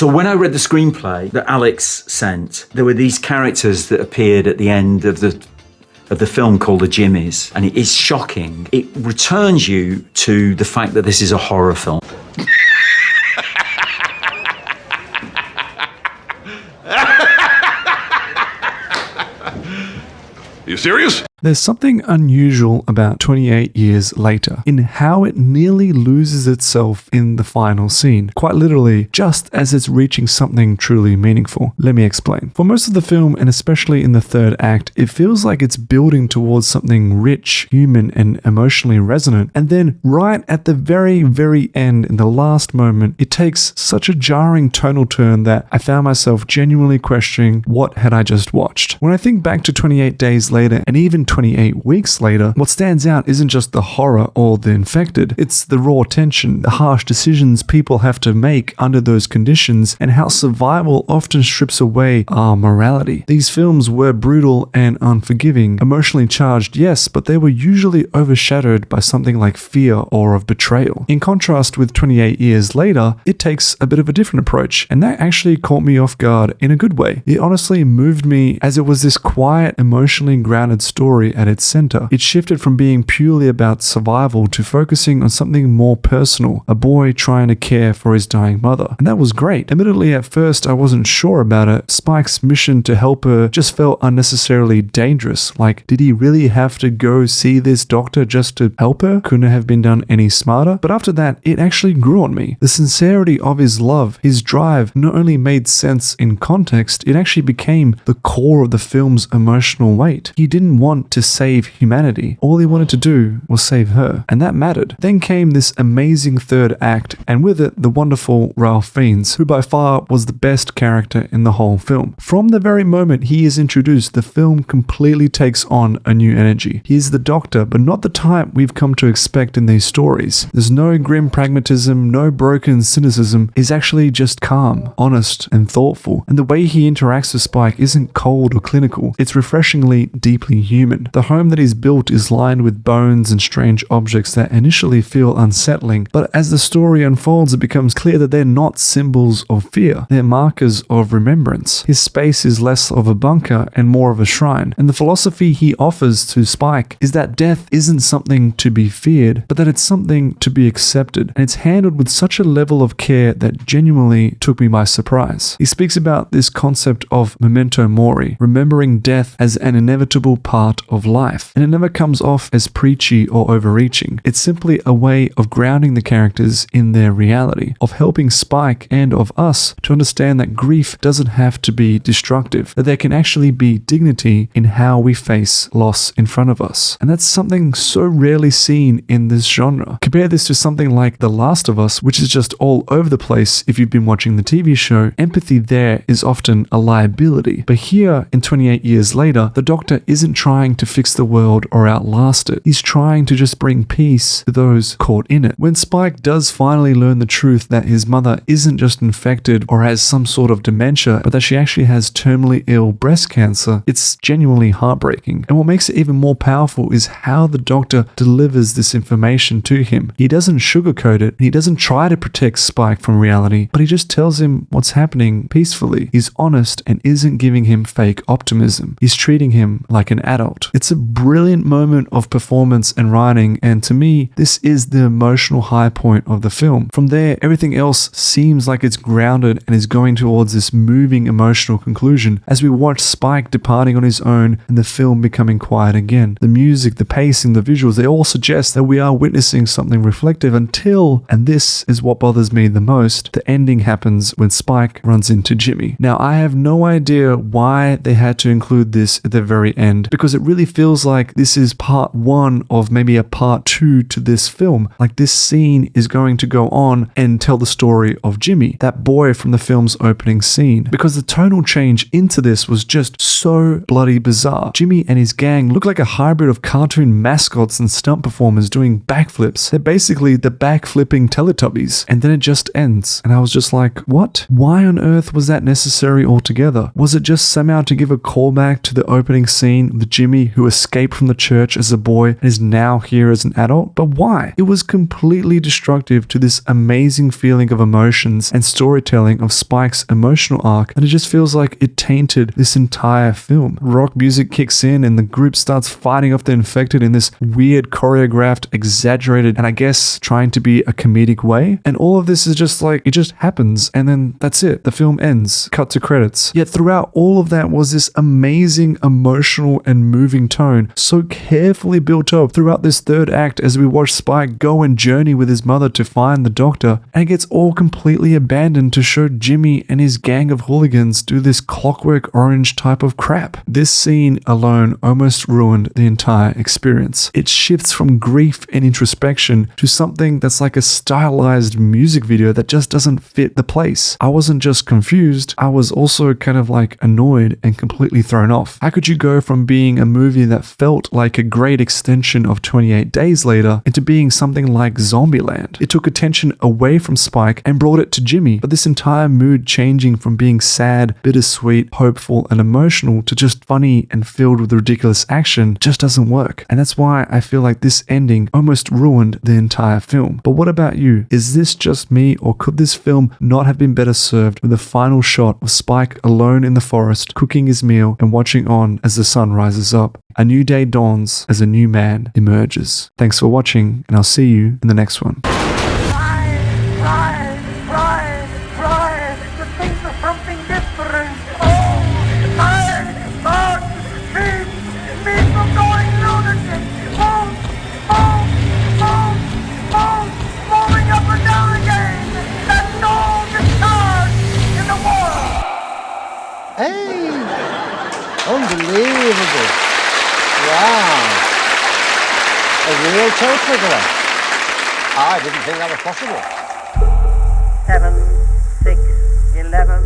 So when I read the screenplay that Alex sent, there were these characters that appeared at the end of the film called The Jimmies, and it is shocking. It returns you to the fact that this is a horror film. You serious? There's something unusual about 28 years later in how it nearly loses itself in the final scene, quite literally just as it's reaching something truly meaningful. Let me explain. For most of the film, and especially in the third act, it feels like it's building towards something rich, human, and emotionally resonant, and then right at the very, very end, in the last moment, it takes such a jarring tonal turn that I found myself genuinely questioning what had I just watched. When I think back to 28 days later, and even 28 weeks later, what stands out isn't just the horror or the infected, it's the raw tension, the harsh decisions people have to make under those conditions, and how survival often strips away our morality. These films were brutal and unforgiving, emotionally charged, yes, but they were usually overshadowed by something like fear or of betrayal. In contrast with 28 years later, it takes a bit of a different approach, and that actually caught me off guard in a good way. It honestly moved me as it was this quiet, emotionally grounded story at its center. It shifted from being purely about survival to focusing on something more personal, a boy trying to care for his dying mother. And that was great. Admittedly, at first I wasn't sure about it. Spike's mission to help her just felt unnecessarily dangerous. Like, did he really have to go see this doctor just to help her? Couldn't it have been done any smarter? But after that, it actually grew on me. The sincerity of his love, his drive, not only made sense in context, it actually became the core of the film's emotional weight. He didn't want to save humanity. All he wanted to do was save her, and that mattered. Then came this amazing third act, and with it, the wonderful Ralph Fiennes, who by far was the best character in the whole film. From the very moment he is introduced, the film completely takes on a new energy. He is the doctor, but not the type we've come to expect in these stories. There's no grim pragmatism, no broken cynicism. He's actually just calm, honest, and thoughtful. And the way he interacts with Spike isn't cold or clinical. It's refreshingly deeply human. The home that he's built is lined with bones and strange objects that initially feel unsettling, but as the story unfolds, it becomes clear that they're not symbols of fear. They're markers of remembrance. His space is less of a bunker and more of a shrine, and the philosophy he offers to Spike is that death isn't something to be feared, but that it's something to be accepted, and it's handled with such a level of care that genuinely took me by surprise. He speaks about this concept of memento mori, remembering death as an inevitable part of life, and it never comes off as preachy or overreaching. It's simply a way of grounding the characters in their reality, of helping Spike and of us to understand that grief doesn't have to be destructive, that there can actually be dignity in how we face loss in front of us. And that's something so rarely seen in this genre. Compare this to something like The Last of Us, which is just all over the place if you've been watching the TV show. Empathy there is often a liability, but here, in 28 years later, the Doctor isn't trying to fix the world or outlast it. He's trying to just bring peace to those caught in it. When Spike does finally learn the truth that his mother isn't just infected or has some sort of dementia, but that she actually has terminally ill breast cancer, it's genuinely heartbreaking. And what makes it even more powerful is how the Doctor delivers this information to him. He doesn't sugarcoat it, and he doesn't try to protect Spike from reality, but he just tells him what's happening peacefully. He's honest and isn't giving him fake optimism. He's treating him like an adult. It's a brilliant moment of performance and writing, and to me, this is the emotional high point of the film. From there, everything else seems like it's grounded and is going towards this moving emotional conclusion as we watch Spike departing on his own and the film becoming quiet again. The music, the pacing, the visuals, they all suggest that we are witnessing something reflective until, and this is what bothers me the most, the ending happens when Spike runs into Jimmy. Now, I have no idea why they had to include this at the very end, because it really feels like this is part one of maybe a part two to this film. Like, this scene is going to go on and tell the story of Jimmy, that boy from the film's opening scene, because the tonal change into this was just so bloody bizarre. Jimmy and his gang look like a hybrid of cartoon mascots and stunt performers doing backflips. They're basically the backflipping Teletubbies, and then it just ends, and I was just like, what? Why on earth was that necessary altogether? Was it just somehow to give a callback to the opening scene with Jimmy Jimmy who escaped from the church as a boy and is now here as an adult, but why? It was completely destructive to this amazing feeling of emotions and storytelling of Spike's emotional arc, and it just feels like it tainted this entire film. Rock music kicks in and the group starts fighting off the infected in this weird choreographed, exaggerated, and I guess trying to be a comedic way, and all of this is just like, it just happens and then that's it. The film ends, cut to credits. Yet throughout all of that was this amazing emotional and moving tone, so carefully built up throughout this third act as we watch Spike go and journey with his mother to find the doctor, and it gets all completely abandoned to show Jimmy and his gang of hooligans do this Clockwork Orange type of crap. This scene alone almost ruined the entire experience. It shifts from grief and introspection to something that's like a stylized music video that just doesn't fit the place. I wasn't just confused, I was also kind of like annoyed and completely thrown off. How could you go from being a movie that felt like a great extension of 28 Days Later into being something like Zombieland? It took attention away from Spike and brought it to Jimmy, but this entire mood changing from being sad, bittersweet, hopeful, and emotional to just funny and filled with ridiculous action just doesn't work. And that's why I feel like this ending almost ruined the entire film. But what about you? Is this just me, or could this film not have been better served with a final shot of Spike alone in the forest, cooking his meal and watching on as the sun rises up? A new day dawns as a new man emerges. Thanks for watching, and I'll see you in the next one. To think of something different. Oh, me from going lunatic. Moving up and down again. That's all the stars in the world. Hey, unbelievable. Wow. A real toe figure. I didn't think that was possible. 7, 6, 11.